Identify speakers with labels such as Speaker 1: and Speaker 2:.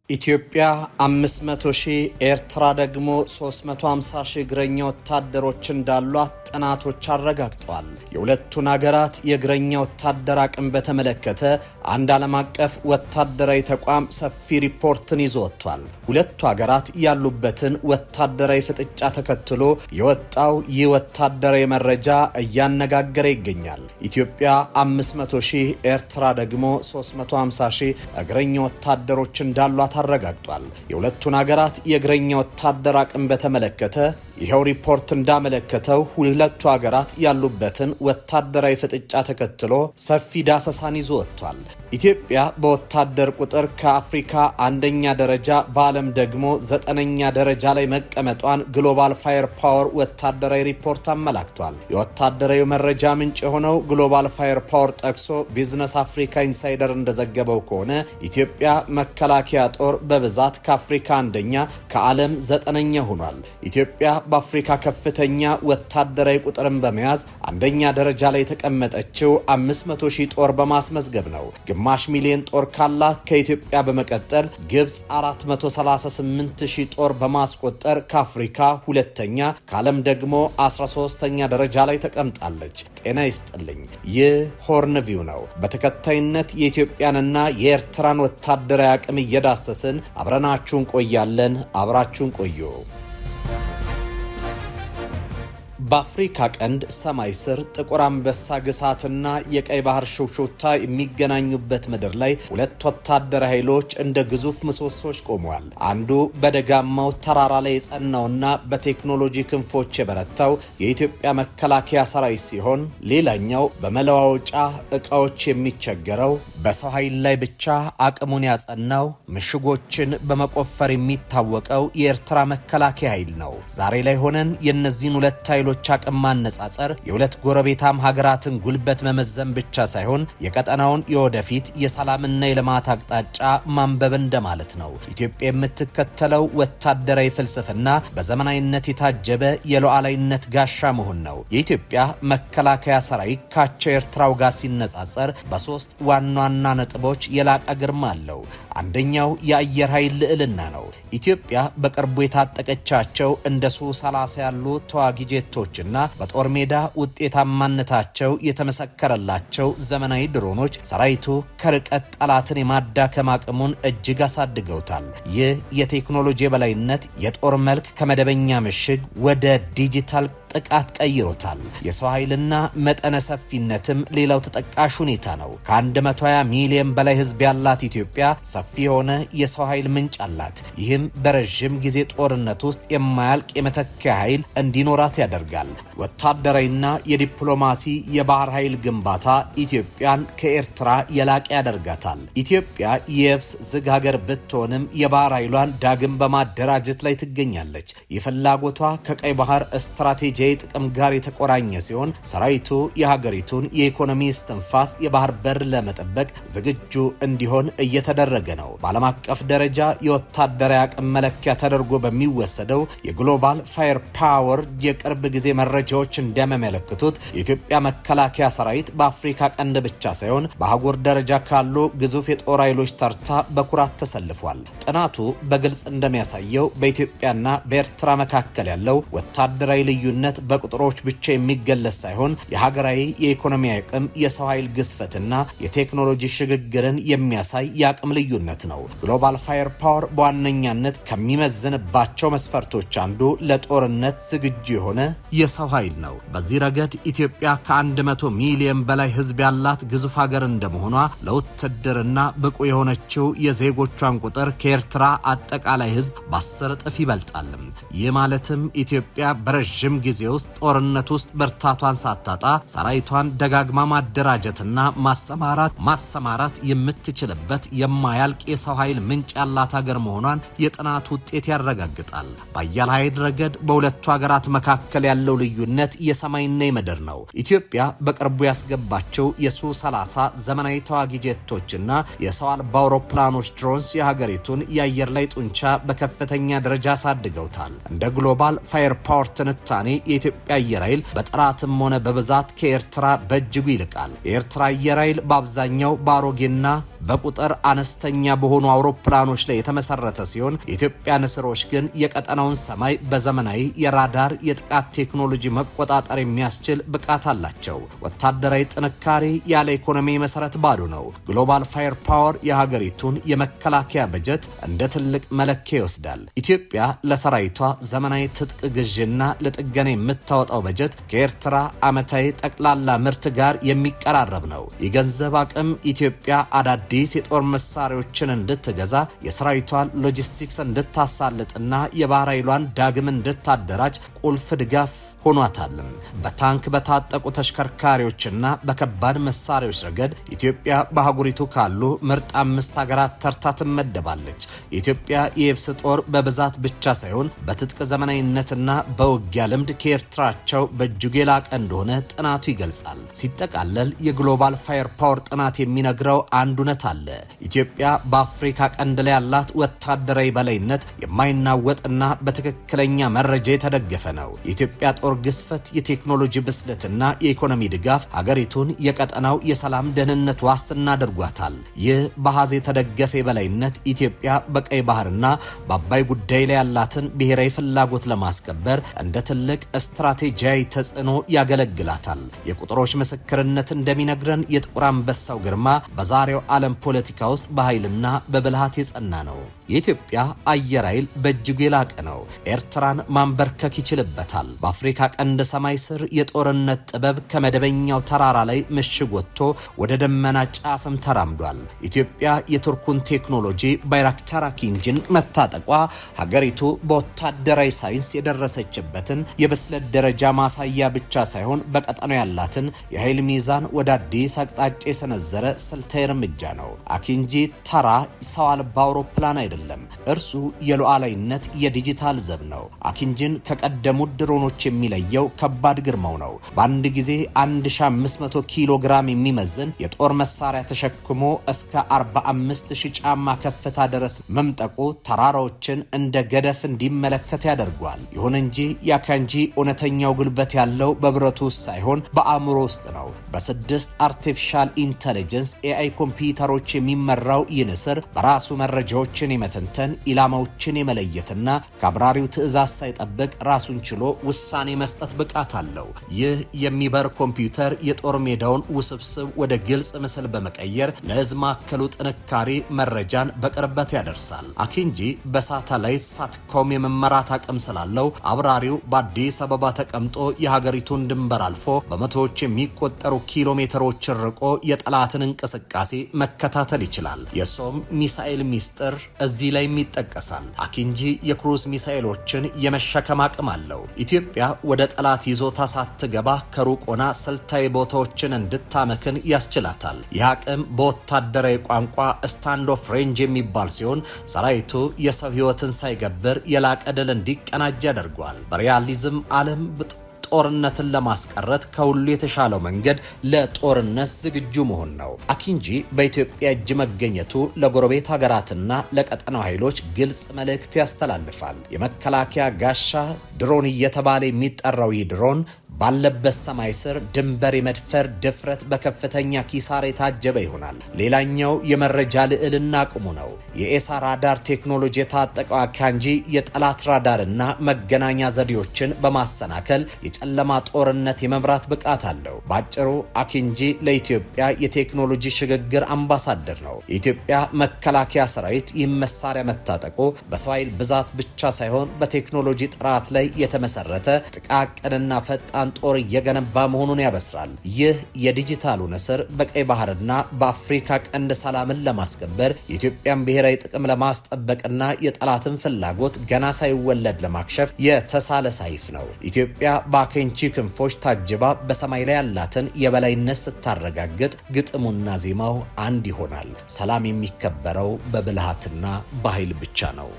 Speaker 1: ኢትዮጵያ 500 ሺህ ኤርትራ ደግሞ 350 ሺህ እግረኛ ወታደሮች እንዳሏት ጥናቶች አረጋግጠዋል። የሁለቱን ሀገራት የእግረኛ ወታደር አቅም በተመለከተ አንድ ዓለም አቀፍ ወታደራዊ ተቋም ሰፊ ሪፖርትን ይዞ ወጥቷል። ሁለቱ ሀገራት ያሉበትን ወታደራዊ ፍጥጫ ተከትሎ የወጣው ይህ ወታደራዊ መረጃ እያነጋገረ ይገኛል። ኢትዮጵያ 500 ሺህ ኤርትራ ደግሞ 350 ሺህ እግረኛ ወታደሮች እንዳሏት አረጋግጧል። የሁለቱን ሀገራት የእግረኛ ወታደር አቅም በተመለከተ ይሄው ሪፖርት እንዳመለከተው ሁለቱ ሀገራት ያሉበትን ወታደራዊ ፍጥጫ ተከትሎ ሰፊ ዳሰሳን ይዞ ወጥቷል። ኢትዮጵያ በወታደር ቁጥር ከአፍሪካ አንደኛ ደረጃ በዓለም ደግሞ 9ኛ ደረጃ ላይ መቀመጧን ግሎባል ፋየር ፓወር ወታደራዊ ሪፖርት አመላክቷል። የወታደራዊ መረጃ ምንጭ የሆነው ግሎባል ፋየር ፓወር ጠቅሶ ቢዝነስ አፍሪካ ኢንሳይደር እንደዘገበው ከሆነ ኢትዮጵያ መከላከያ ጦር በብዛት ከአፍሪካ አንደኛ ከዓለም 9ኛ ሆኗል። ኢትዮጵያ በአፍሪካ ከፍተኛ ወታደራዊ ቁጥርን በመያዝ አንደኛ ደረጃ ላይ የተቀመጠችው 500 ሺህ ጦር በማስመዝገብ ነው። ግማሽ ሚሊዮን ጦር ካላት ከኢትዮጵያ በመቀጠል ግብጽ 438 ሺህ ጦር በማስቆጠር ከአፍሪካ ሁለተኛ ከዓለም ደግሞ 13ኛ ደረጃ ላይ ተቀምጣለች። ጤና ይስጥልኝ። ይህ ሆርን ቪው ነው። በተከታይነት የኢትዮጵያንና የኤርትራን ወታደራዊ አቅም እየዳሰስን አብረናችሁን ቆያለን። አብራችሁን ቆዩ። በአፍሪካ ቀንድ ሰማይ ስር ጥቁር አንበሳ ግሳትና የቀይ ባህር ሹክሹክታ የሚገናኙበት ምድር ላይ ሁለት ወታደራዊ ኃይሎች እንደ ግዙፍ ምሰሶች ቆመዋል። አንዱ በደጋማው ተራራ ላይ የጸናውና በቴክኖሎጂ ክንፎች የበረታው የኢትዮጵያ መከላከያ ሰራዊት ሲሆን፣ ሌላኛው በመለዋወጫ ዕቃዎች የሚቸገረው በሰው ኃይል ላይ ብቻ አቅሙን ያጸናው ምሽጎችን በመቆፈር የሚታወቀው የኤርትራ መከላከያ ኃይል ነው። ዛሬ ላይ ሆነን የነዚህን ሁለት ኃይሎች አቅም ማነጻጸር የሁለት ጎረቤታም ሀገራትን ጉልበት መመዘን ብቻ ሳይሆን የቀጠናውን የወደፊት የሰላምና የልማት አቅጣጫ ማንበብ እንደማለት ነው። ኢትዮጵያ የምትከተለው ወታደራዊ ፍልስፍና በዘመናዊነት የታጀበ የሉዓላዊነት ጋሻ መሆን ነው። የኢትዮጵያ መከላከያ ሰራዊት ካቸው ኤርትራው ጋር ሲነጻጸር በሶስት ዋና ዋና ነጥቦች የላቀ ግርማ አለው። አንደኛው የአየር ኃይል ልዕልና ነው። ኢትዮጵያ በቅርቡ የታጠቀቻቸው እንደ ሱ-30 ያሉ ተዋጊ ጄቶችና በጦር ሜዳ ውጤታማነታቸው የተመሰከረላቸው ዘመናዊ ድሮኖች ሰራዊቱ ከርቀት ጠላትን የማዳከም አቅሙን እጅግ አሳድገውታል። ይህ የቴክኖሎጂ የበላይነት የጦር መልክ ከመደበኛ ምሽግ ወደ ዲጂታል ጥቃት ቀይሮታል። የሰው ኃይልና መጠነ ሰፊነትም ሌላው ተጠቃሽ ሁኔታ ነው። ከ120 ሚሊዮን በላይ ህዝብ ያላት ኢትዮጵያ ሰፊ የሆነ የሰው ኃይል ምንጭ አላት። ይህም በረዥም ጊዜ ጦርነት ውስጥ የማያልቅ የመተኪያ ኃይል እንዲኖራት ያደርጋል። ወታደራዊና የዲፕሎማሲ የባህር ኃይል ግንባታ ኢትዮጵያን ከኤርትራ የላቀ ያደርጋታል። ኢትዮጵያ የብስ ዝግ ሀገር ብትሆንም የባህር ኃይሏን ዳግም በማደራጀት ላይ ትገኛለች። የፍላጎቷ ከቀይ ባህር ስትራቴጂ ጥቅም ጋር የተቆራኘ ሲሆን ሰራዊቱ የሀገሪቱን የኢኮኖሚ እስትንፋስ የባህር በር ለመጠበቅ ዝግጁ እንዲሆን እየተደረገ ነው። በዓለም አቀፍ ደረጃ የወታደራዊ አቅም መለኪያ ተደርጎ በሚወሰደው የግሎባል ፋየር ፓወር የቅርብ ጊዜ መረጃዎች እንደሚያመለክቱት የኢትዮጵያ መከላከያ ሰራዊት በአፍሪካ ቀንድ ብቻ ሳይሆን በአህጉር ደረጃ ካሉ ግዙፍ የጦር ኃይሎች ተርታ በኩራት ተሰልፏል። ጥናቱ በግልጽ እንደሚያሳየው በኢትዮጵያና በኤርትራ መካከል ያለው ወታደራዊ ልዩነት በቁጥሮች ብቻ የሚገለጽ ሳይሆን የሀገራዊ የኢኮኖሚ አቅም፣ የሰው ኃይል ግዝፈትና የቴክኖሎጂ ሽግግርን የሚያሳይ የአቅም ልዩነት ነው። ግሎባል ፋየር ፓወር በዋነኛነት ከሚመዝንባቸው መስፈርቶች አንዱ ለጦርነት ዝግጁ የሆነ የሰው ኃይል ነው። በዚህ ረገድ ኢትዮጵያ ከ100 ሚሊዮን በላይ ህዝብ ያላት ግዙፍ ሀገር እንደመሆኗ ለውትድርና ብቁ የሆነችው የዜጎቿን ቁጥር ከኤርትራ አጠቃላይ ህዝብ በ10 እጥፍ ይበልጣል። ይህ ማለትም ኢትዮጵያ በረዥም ጊዜ ውስጥ ጦርነት ውስጥ ብርታቷን ሳታጣ ሰራዊቷን ደጋግማ ማደራጀትና ማሰማራት የምትችልበት የማያልቅ የሰው ኃይል ምንጭ ያላት ሀገር መሆኗን የጥናት ውጤት ያረጋግጣል። በአየር ኃይል ረገድ በሁለቱ ሀገራት መካከል ያለው ልዩነት የሰማይና የምድር ነው። ኢትዮጵያ በቅርቡ ያስገባቸው የሱ-30 ዘመናዊ ተዋጊ ጄቶችና የሰው አልባ አውሮፕላኖች ድሮንስ የሀገሪቱን የአየር ላይ ጡንቻ በከፍተኛ ደረጃ አሳድገውታል። እንደ ግሎባል ፋየር ፓወር ትንታኔ የኢትዮጵያ አየር ኃይል በጥራትም ሆነ በብዛት ከኤርትራ በእጅጉ ይልቃል። የኤርትራ አየር ኃይል በአብዛኛው በአሮጌና በቁጥር አነስተኛ በሆኑ አውሮፕላኖች ላይ የተመሰረተ ሲሆን የኢትዮጵያ ንስሮች ግን የቀጠናውን ሰማይ በዘመናዊ የራዳር የጥቃት ቴክኖሎጂ መቆጣጠር የሚያስችል ብቃት አላቸው። ወታደራዊ ጥንካሬ ያለ ኢኮኖሚ መሰረት ባዶ ነው። ግሎባል ፋየር ፓወር የሀገሪቱን የመከላከያ በጀት እንደ ትልቅ መለኪያ ይወስዳል። ኢትዮጵያ ለሰራዊቷ ዘመናዊ ትጥቅ ግዥና ለጥገና የምታወጣው በጀት ከኤርትራ ዓመታዊ ጠቅላላ ምርት ጋር የሚቀራረብ ነው። የገንዘብ አቅም ኢትዮጵያ አዳዲስ የጦር መሳሪያዎችን እንድትገዛ የሰራዊቷን ሎጂስቲክስ እንድታሳልጥና የባህር ኃይሏን ዳግም እንድታደራጅ ቁልፍ ድጋፍ ሆኗታል። በታንክ በታጠቁ ተሽከርካሪዎችና በከባድ መሳሪያዎች ረገድ ኢትዮጵያ በአህጉሪቱ ካሉ ምርጥ 5 ሀገራት ተርታ ትመደባለች። የኢትዮጵያ የየብስ ጦር በብዛት ብቻ ሳይሆን በትጥቅ ዘመናዊነትና በውጊያ ልምድ ከኤርትራቸው በእጅጉ የላቀ እንደሆነ ጥናቱ ይገልጻል። ሲጠቃለል የግሎባል ፋየር ፓወር ጥናት የሚነግረው አንድ እውነት አለ። ኢትዮጵያ በአፍሪካ ቀንድ ላይ ያላት ወታደራዊ በላይነት የማይናወጥና በትክክለኛ መረጃ የተደገፈ ነው። የኢትዮጵያ ጦር ግዝፈት፣ የቴክኖሎጂ ብስለትና የኢኮኖሚ ድጋፍ ሀገሪቱን የቀጠናው የሰላም ደህንነት ዋስትና አድርጓታል። ይህ በአሃዝ የተደገፈ የበላይነት ኢትዮጵያ በቀይ ባህርና በአባይ ጉዳይ ላይ ያላትን ብሔራዊ ፍላጎት ለማስከበር እንደ ትልቅ ስትራቴጂያዊ ተጽዕኖ ያገለግላታል። የቁጥሮች ምስክርነት እንደሚነግረን የጥቁር አንበሳው ግርማ በዛሬው ዓለም ፖለቲካ ውስጥ በኃይልና በብልሃት የጸና ነው። የኢትዮጵያ አየር ኃይል በእጅጉ የላቀ ነው። ኤርትራን ማንበርከክ ይችልበታል። በአፍሪካ ቀንድ ሰማይ ስር የጦርነት ጥበብ ከመደበኛው ተራራ ላይ ምሽግ ወጥቶ ወደ ደመና ጫፍም ተራምዷል። ኢትዮጵያ የቱርኩን ቴክኖሎጂ ባይራክታር ኢንጂን መታጠቋ ሀገሪቱ በወታደራዊ ሳይንስ የደረሰችበትን የብስለት ደረጃ ማሳያ ብቻ ሳይሆን በቀጠናው ያላትን የኃይል ሚዛን ወደ አዲስ አቅጣጫ የሰነዘረ ስልታዊ እርምጃ ነው። አኪንጂ ተራ ሰው አልባ አውሮፕላን አይደለም። እርሱ የሉዓላዊነት የዲጂታል ዘብ ነው። አኪንጂን ከቀደሙት ድሮኖች የሚለየው ከባድ ግርማው ነው። በአንድ ጊዜ 1500 ኪሎ ግራም የሚመዝን የጦር መሳሪያ ተሸክሞ እስከ 45000 ጫማ ከፍታ ድረስ መምጠቁ ተራራዎችን እንደ ገደፍ እንዲመለከት ያደርጓል። ይሁን እንጂ የአኪንጂ እውነተኛው ጉልበት ያለው በብረቱ ውስጥ ሳይሆን በአእምሮ ውስጥ ነው። በ6 አርቲፊሻል ኢንተለጀንስ ኤአይ ኮምፒውተሮች የሚመራው ይህ ንስር በራሱ መረጃዎችን የመተንተን ኢላማዎችን የመለየትና ከአብራሪው ትዕዛዝ ሳይጠብቅ ራሱን ችሎ ውሳኔ መስጠት ብቃት አለው። ይህ የሚበር ኮምፒውተር የጦር ሜዳውን ውስብስብ ወደ ግልጽ ምስል በመቀየር ለህዝብ ማዕከሉ ጥንካሬ መረጃን በቅርበት ያደርሳል። አኪንጂ በሳተላይት ሳትኮም የመመራት አቅም ስላለው አብራሪው በአዲስ አበባ ተቀምጦ የሀገሪቱን ድንበር አልፎ በመቶዎች የሚቆጠሩ ኪሎ ሜትሮችን ርቆ የጠላትን እንቅስቃሴ መከታተል ይችላል። የሶም ሚሳኤል ሚስጥር እዚህ ላይ ይጠቀሳል። አኪንጂ የክሩዝ ሚሳኤሎችን የመሸከም አቅም አለው። ኢትዮጵያ ወደ ጠላት ይዞታ ሳትገባ ከሩቅ ሆና ስልታዊ ቦታዎችን እንድታመክን ያስችላታል። ይህ አቅም በወታደራዊ ቋንቋ ስታንድ ኦፍ ሬንጅ የሚባል ሲሆን ሰራዊቱ የሰው ህይወትን ሳይገብር የላቀ ድል እንዲቀናጅ ያደርገዋል። በሪያሊዝም ዓለም ጦርነትን ለማስቀረት ከሁሉ የተሻለው መንገድ ለጦርነት ዝግጁ መሆን ነው። አኪንጂ በኢትዮጵያ እጅ መገኘቱ ለጎረቤት ሀገራትና ለቀጠናው ኃይሎች ግልጽ መልእክት ያስተላልፋል። የመከላከያ ጋሻ ድሮን እየተባለ የሚጠራው ይህ ድሮን ባለበት ሰማይ ስር ድንበር የመድፈር ድፍረት በከፍተኛ ኪሳራ የታጀበ ይሆናል። ሌላኛው የመረጃ ልዕልና አቅሙ ነው። የኤሳ ራዳር ቴክኖሎጂ የታጠቀው አኪንጂ የጠላት ራዳርና መገናኛ ዘዴዎችን በማሰናከል የጨለማ ጦርነት የመምራት ብቃት አለው። ባጭሩ አኪንጂ ለኢትዮጵያ የቴክኖሎጂ ሽግግር አምባሳደር ነው። የኢትዮጵያ መከላከያ ሰራዊት ይህን መሳሪያ መታጠቁ በሰው ኃይል ብዛት ብቻ ሳይሆን በቴክኖሎጂ ጥራት ላይ የተመሰረተ ጥቃቅንና ፈጣን ጦር እየገነባ መሆኑን ያበስራል። ይህ የዲጂታሉ ንስር በቀይ ባህርና በአፍሪካ ቀንድ ሰላምን ለማስከበር የኢትዮጵያን ብሔራዊ ጥቅም ለማስጠበቅና የጠላትን ፍላጎት ገና ሳይወለድ ለማክሸፍ የተሳለ ሰይፍ ነው። ኢትዮጵያ በአኪንጂ ክንፎች ታጅባ በሰማይ ላይ ያላትን የበላይነት ስታረጋግጥ ግጥሙና ዜማው አንድ ይሆናል። ሰላም የሚከበረው በብልሃትና በኃይል ብቻ ነው።